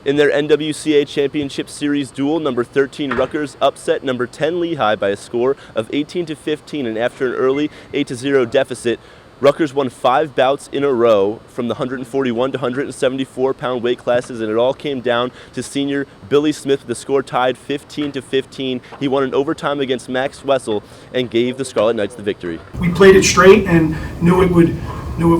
In their NWCA Championship Series Dual, number 13 Rutgers upset number 10 Lehigh by a score of 18-15, and after an early 8-0 deficit, Rutgers won 5 bouts in a row from the 141 to 174 pound weight classes, and it all came down to senior Billy Smith with the score tied 15-15. He won in overtime against Max Wessel and gave the Scarlet Knights the victory. We played it straight and knew it would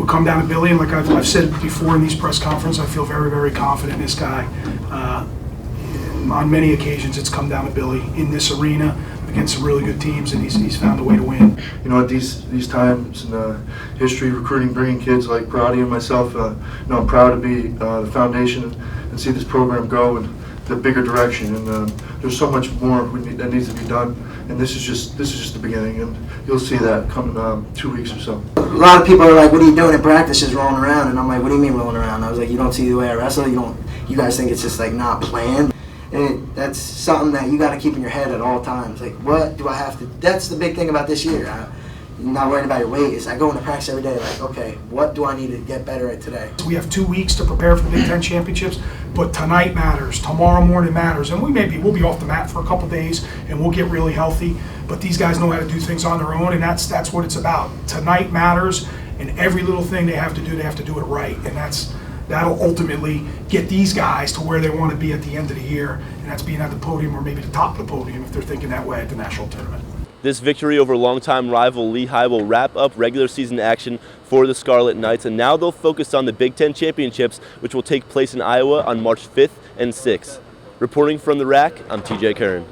come down to Billy, and like I've said before in these press conferences, I feel very, very confident in this guy. On many occasions, it's come down to Billy in this arena against some really good teams, and he's found a way to win. You know, at these times in history, recruiting, bringing kids like Brody and myself, I'm proud to be the foundation and see this program go in the bigger direction. And there's so much more that needs to be done, and this is just the beginning. And you'll see that coming 2 weeks or so. A lot of people are like, "What are you doing in practice? Just rolling around?" And I'm like, "What do you mean rolling around?" I was like, "You don't see the way I wrestle. You guys think it's just like not planned." And that's something that you got to keep in your head at all times. Like, what do I have to? That's the big thing about this year. I'm not worried about your weight. Is I go into practice every day like, okay, what do I need to get better at today? We have 2 weeks to prepare for the Big Ten championships, but tonight matters. Tomorrow morning matters, and we'll be off the mat for a couple days, and we'll get really healthy. But these guys know how to do things on their own, and that's what it's about. Tonight matters, and every little thing they have to do it right, and that'll ultimately get these guys to where they want to be at the end of the year, and that's being at the podium or maybe the top of the podium if they're thinking that way at the national tournament. This victory over longtime rival Lehigh will wrap up regular season action for the Scarlet Knights, and now they'll focus on the Big Ten Championships, which will take place in Iowa on March 5th and 6th. Reporting from the RAC, I'm TJ Curran.